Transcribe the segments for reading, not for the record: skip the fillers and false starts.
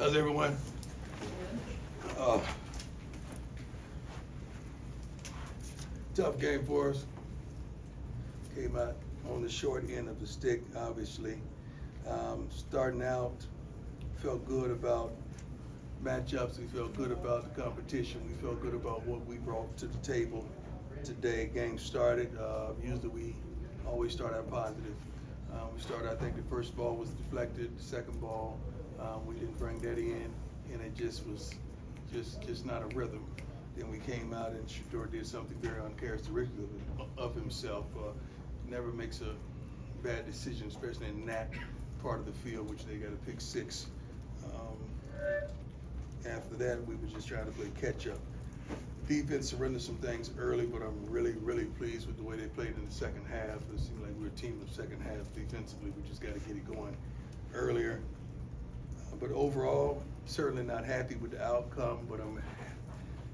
How's everyone? Tough game for us. Came out on the short end of the stick, obviously. Starting out, felt good about matchups. We felt good about the competition. We felt good about what we brought to the table today. Game started. Usually we always start out positive. We started, I think the first ball was deflected. The second ball, we didn't bring that in, and it just was just not a rhythm. Then we came out and Shador did something very uncharacteristic of himself. Never makes a bad decision, especially in that part of the field, which they got a pick six. After that, we were just trying to play catch up. Defense surrendered some things early, but I'm really pleased with the way they played in the second half. It seemed like we were a team of second half defensively. We just got to get it going earlier. But overall, certainly not happy with the outcome, but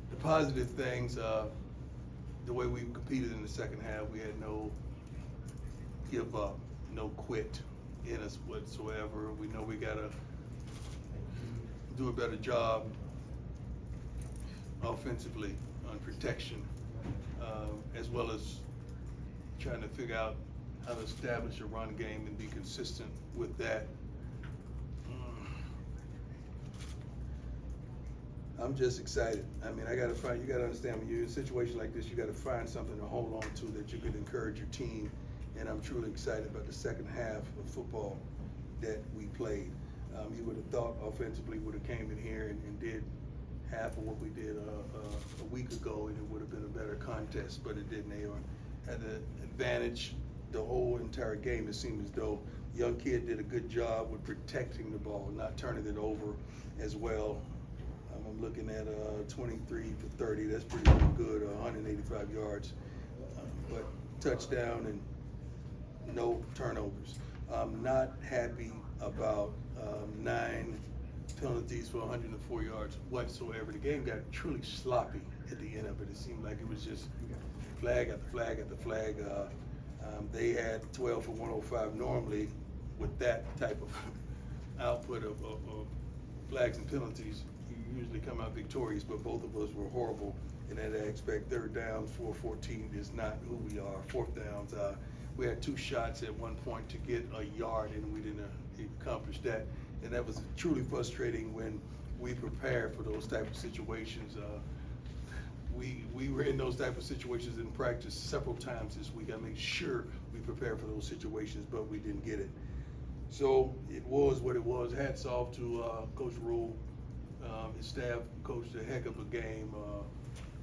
the positive things, the way we competed in the second half, we had no give up, no quit in us whatsoever. We know we got to do a better job offensively on protection, as well as trying to figure out how to establish a run game and be consistent with that. I'm just excited. I mean, you gotta understand, when you're in a situation like this, you gotta find something to hold on to that you can encourage your team. And I'm truly excited about the second half of football that we played. You would have thought offensively would have came in here and did half of what we did a week ago, and it would have been a better contest, but it didn't. They had the advantage the whole entire game. It seemed as though the young kid did a good job with protecting the ball, not turning it over as well. I'm looking at 23 for 30. That's pretty good, 185 yards. But touchdown and no turnovers. I'm not happy about 9 penalties for 104 yards whatsoever. The game got truly sloppy at the end of it. It seemed like it was just flag after flag after flag. They had 12 for 105 normally. With that type of output of flags and penalties, you usually come out victorious, but both of us were horrible in that aspect. Third downs, 4-14 is not who we are. Fourth downs, we had 2 shots at one point to get a yard, and we didn't accomplish that. And that was truly frustrating when we prepare for those type of situations. We were in those type of situations in practice several times this week. I made sure we prepared for those situations, but we didn't get it. So it was what it was. Hats off to Coach Rule. His staff coached a heck of a game.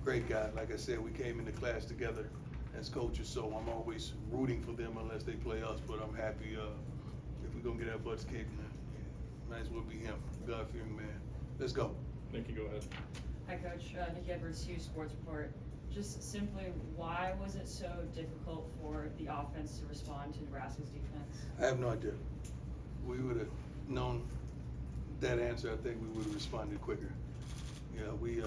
Great guy. Like I said, we came into class together as coaches, so I'm always rooting for them unless they play us. But I'm happy if we're going to get our butts kicked, might as well be him. God-fearing man. Let's go. Nikki, go ahead. Hi, Coach. Nikki Edwards, Hughes Sports Report. Just simply, why was it so difficult for the offense to respond to Nebraska's defense? I have no idea. We would have known that answer. I think we would have responded quicker. Yeah, we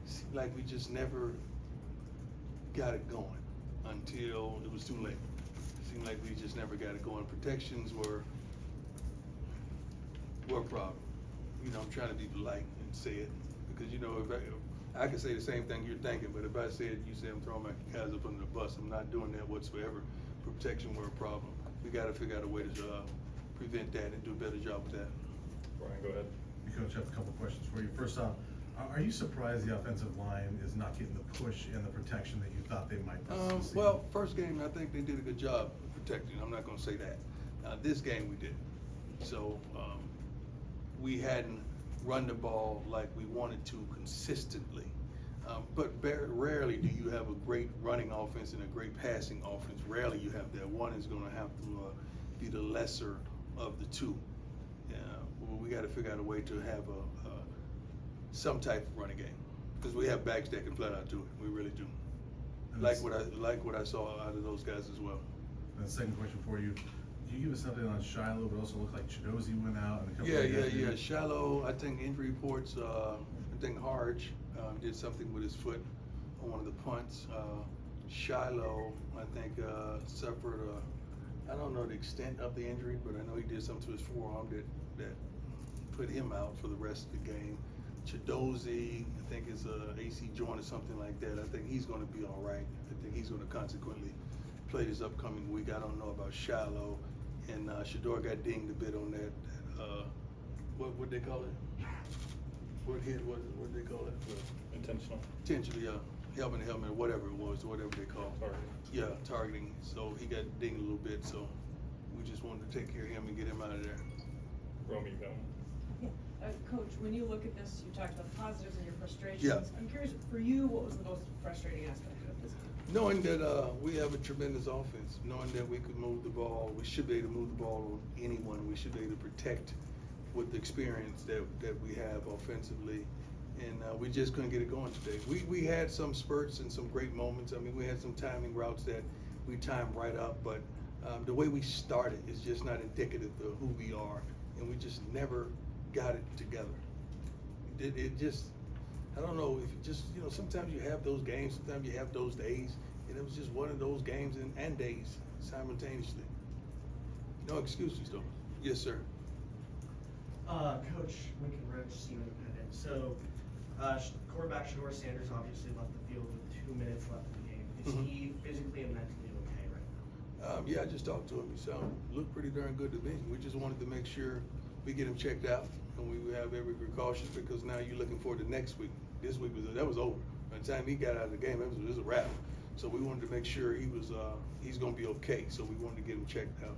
seemed like we just never got it going until it was too late. It seemed like we just never got it going. Protections were a problem. I'm trying to be polite and say it because if I could say the same thing you're thinking, but if I say it, you say I'm throwing my guys up under the bus. I'm not doing that whatsoever. Protection were a problem. We got to figure out a way to prevent that and do a better job with that. Brian, go ahead. Coach, I have a couple questions for you. First off, are you surprised the offensive line is not getting the push and the protection that you thought they might? Well, first game, I think they did a good job protecting. I'm not going to say that. This game we did. So we hadn't run the ball like we wanted to consistently. But very rarely do you have a great running offense and a great passing offense. Rarely you have that. One is going to have to be the lesser of the two. We got to figure out a way to have some type of running game because we have backs that can flat out do it. We really do. Like what I saw out of those guys as well. And the second question for you: can you give us something on Shiloh? But also looked like Chidozie went out. And a couple Yeah. Shiloh, I think injury reports. I think Harge did something with his foot on one of the punts. Shiloh, I think, suffered. I don't know the extent of the injury, but I know he did something to his forearm that put him out for the rest of the game. Chidozie, I think is a AC joint or something like that. I think he's gonna be all right. I think he's gonna consequently play this upcoming week. I don't know about Shiloh, and Shador got dinged a bit on that, what they call it? What hit, what they call it? Intentional. Potentially, helmet to helmet, or whatever it was, whatever they call it. Targeting. Yeah, targeting. So he got dinged a little bit, so we just wanted to take care of him and get him out of there. Romy, you got one? Coach, when you look at this, you talked about the positives and your frustrations. Yeah. I'm curious, for you, what was the most frustrating aspect of this? Knowing that we have a tremendous offense, knowing that we could move the ball, we should be able to move the ball on anyone. We should be able to protect with the experience that we have offensively, and we just couldn't get it going today. We had some spurts and some great moments. I mean, we had some timing routes that we timed right up, but the way we started is just not indicative of who we are, and we just never got it together. It just, I don't know, if it just, sometimes you have those games, sometimes you have those days, and it was just one of those games and days simultaneously. No excuses though. Yes, sir. Coach Lincoln Roach, Senior Independent. So, quarterback Shador Sanders obviously left the field with 2 minutes left in the game. Is Mhm. he physically and mentally okay right now? Yeah, I just talked to him. He looked pretty darn good to me. We just wanted to make sure we get him checked out, and we have every precaution, because now you're looking forward to next week. This week that was over. By the time he got out of the game, it was a wrap. So we wanted to make sure he's going to be okay. So we wanted to get him checked out.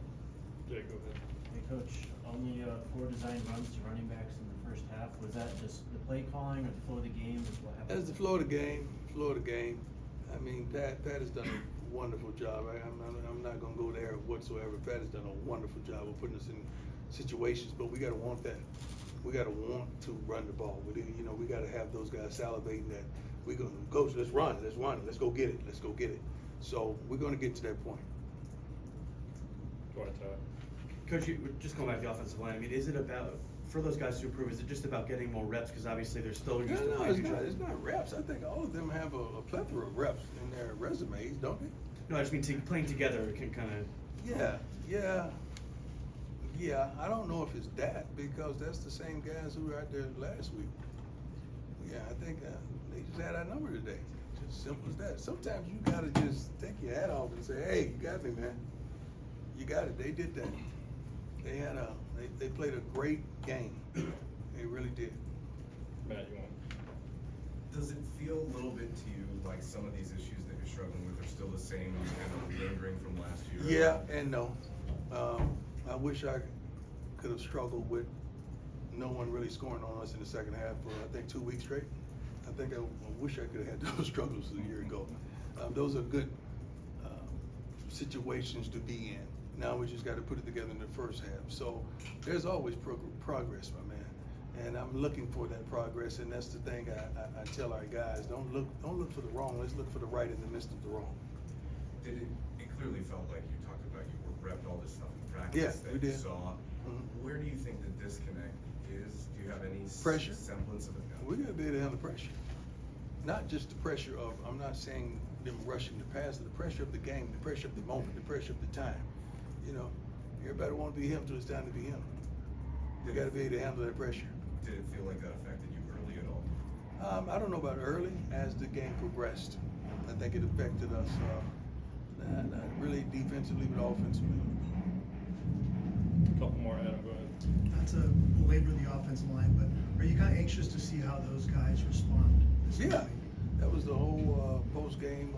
Jay, go ahead. Hey, Coach, only 4 designed runs to running backs in the first half. Was that just the play calling or the flow of the game? What happened? That's the flow of the game. I mean, Pat has done a wonderful job. I'm not going to go there whatsoever. Pat has done a wonderful job of putting us in situations, but we got to want that. We got to want to run the ball. We got to have those guys salivating that we go, coach, let's run, let's go get it. So we're going to get to that point. Go ahead, Todd. Coach, just going back to the offensive line, I mean, is it about, for those guys to improve, is it just about getting more reps? Because obviously they're still used to playing each other. It's not reps. I think all of them have a plethora of reps in their resumes, don't they? No, I just mean playing together can kind of. Yeah. I don't know if it's that, because that's the same guys who were out there last week. Yeah, I think they just had our number today. Just simple as that. Sometimes you gotta just take your hat off and say, "Hey, you got me, man. You got it." They did that. They played a great game. They really did. Matt, you want? Does it feel a little bit to you like some of these issues that you're struggling with are still the same, kind of lingering from last year? Yeah and no. I wish I could have struggled with no one really scoring on us in the second half for, I think, 2 weeks straight. I wish I could have had those struggles a year ago. Those are good situations to be in. Now we just got to put it together in the first half. So there's always progress, my man. And I'm looking for that progress, and that's the thing I tell our guys: don't look for the wrong. Let's look for the right in the midst of the wrong. It clearly felt like you talked about you were repped all this stuff in practice Yeah, that we you did. saw. Mhm. Where do you think the disconnect is? Do you have any Pressure. semblance of it? We got to be able to handle pressure. Not just the pressure of, I'm not saying them rushing the pass, the pressure of the game, the pressure of the moment, the pressure of the time. Everybody want to be him till it's time to be him. You got to be able to handle that pressure. Did it feel like that affected you early at all? I don't know about early. As the game progressed, I think it affected us not really defensively, but offensively. Couple more, Adam, go ahead. Not to belabor the offensive line, but are you kind of anxious to see how those guys respond? Yeah, that was the whole post-game,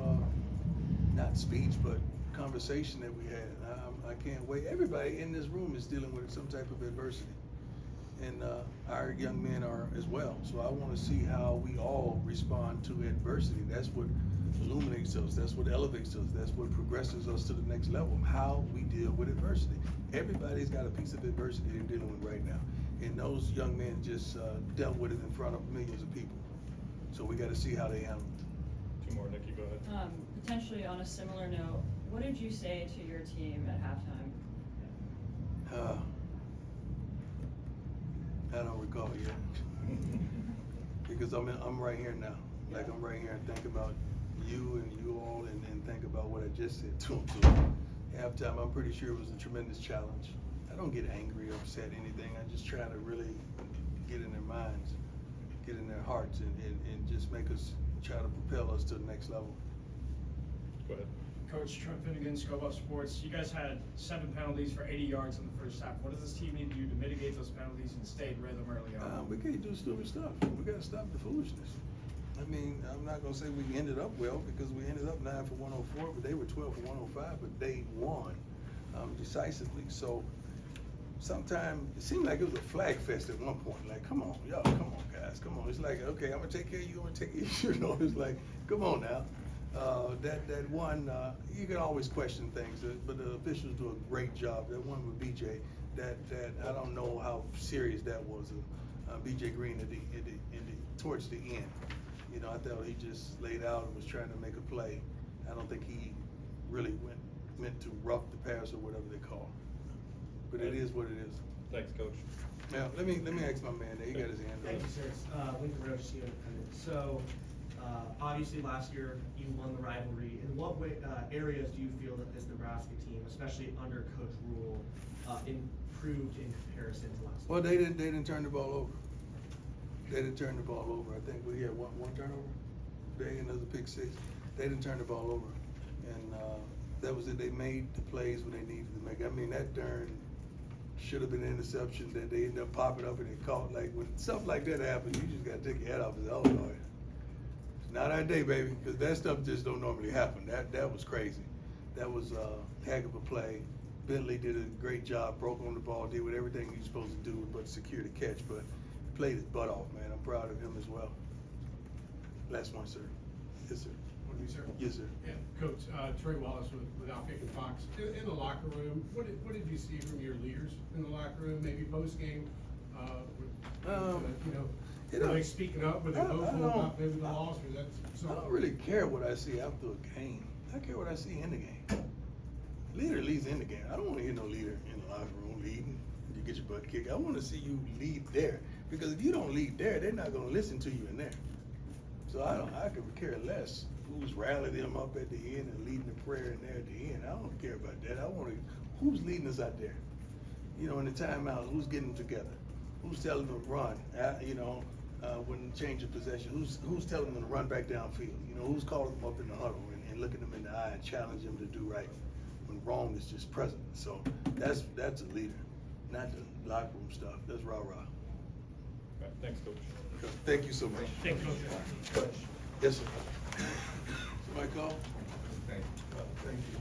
not speech, but conversation that we had. I can't wait. Everybody in this room is dealing with some type of adversity, and our young men are as well. So I want to see how we all respond to adversity. That's what illuminates us. That's what elevates us. That's what progresses us to the next level. How we deal with adversity. Everybody's got a piece of adversity they're dealing with right now, and those young men just dealt with it in front of millions of people. So we got to see how they handle it. 2 more, Nikki, go ahead. Potentially on a similar note, what did you say to your team at halftime? I don't recall yet. Because I'm right here now. Like, I'm right here and think about you and you all, and think about what I just said to them. So halftime, I'm pretty sure it was a tremendous challenge. I don't get angry, upset, anything. I just try to really get in their minds, get in their hearts, and just make us, try to propel us to the next level. Go ahead. Coach Trent Finnegan, Scope Up Sports. You guys had 7 penalties for 80 yards in the first half. What does this team need to do to mitigate those penalties and stay in rhythm early on? We can't do stupid stuff. We gotta stop the foolishness. I mean, I'm not gonna say we ended up well, because we ended up 9 for 104, but they were 12 for 105, but they won decisively. So sometimes it seemed like it was a flag fest at one point. Like, come on, y'all, come on, guys, come on. It's like, okay, I'm gonna take care of you, I'm gonna take care of you. You know, it's like, come on now. That one, you can always question things, but the officials do a great job. That one with BJ, that I don't know how serious that was. BJ Green towards the end. You know, I thought he just laid out and was trying to make a play. I don't think he really meant to rough the pass or whatever they call it. But it is what it is. Thanks, Coach. Now, let me ask my man there. He got his hand up. Thank you, sir. Lincoln Roach, CEO Independent. So, obviously last year you won the rivalry. In what areas do you feel that this Nebraska team, especially under Coach Rule, improved in comparison to last year? Well, they didn't turn the ball over. They didn't turn the ball over. I think we had one turnover. They another pick six. They didn't turn the ball over, and that was it. They made the plays when they needed to make. I mean, that darn should have been an interception that they ended up popping up and they caught. Like, when stuff like that happens, you just gotta take your head off and say, "Oh Lord, it's not our day, baby," because that stuff just don't normally happen. That was crazy. That was a heck of a play. Bentley did a great job, broke on the ball, did with everything he was supposed to do but secure the catch, but played his butt off, man. I'm proud of him as well. Last one, sir. Yes, sir. What do you, sir? Yes, sir. Yeah, Coach, Trey Wallace with Outkick and Fox. In the locker room, what did you see from your leaders in the locker room, maybe post-game? Were they speaking up? Were they vocal about maybe the loss, or that's I something? don't really care what I see after a game. I care what I see in the game. Leader leads in the game. I don't want to hear no leader in the locker room leading. You get your butt kicked. I want to see you lead there, because if you don't lead there, they're not going to listen to you in there. So I could care less who's rallying them up at the end and leading the prayer in there at the end. I don't care about that. I want to, who's leading us out there? You know, in the timeout, who's getting them together? Who's telling them to run? When change of possession, who's telling them to run back downfield? You know, who's calling them up in the huddle and looking them in the eye and challenging them to do right when wrong is just present. So that's a leader, not the locker room stuff. That's rah-rah. All right, thanks, Coach. Thank you so much. Thank you, Coach. Yes, sir. Somebody call? Thank you. Thank you.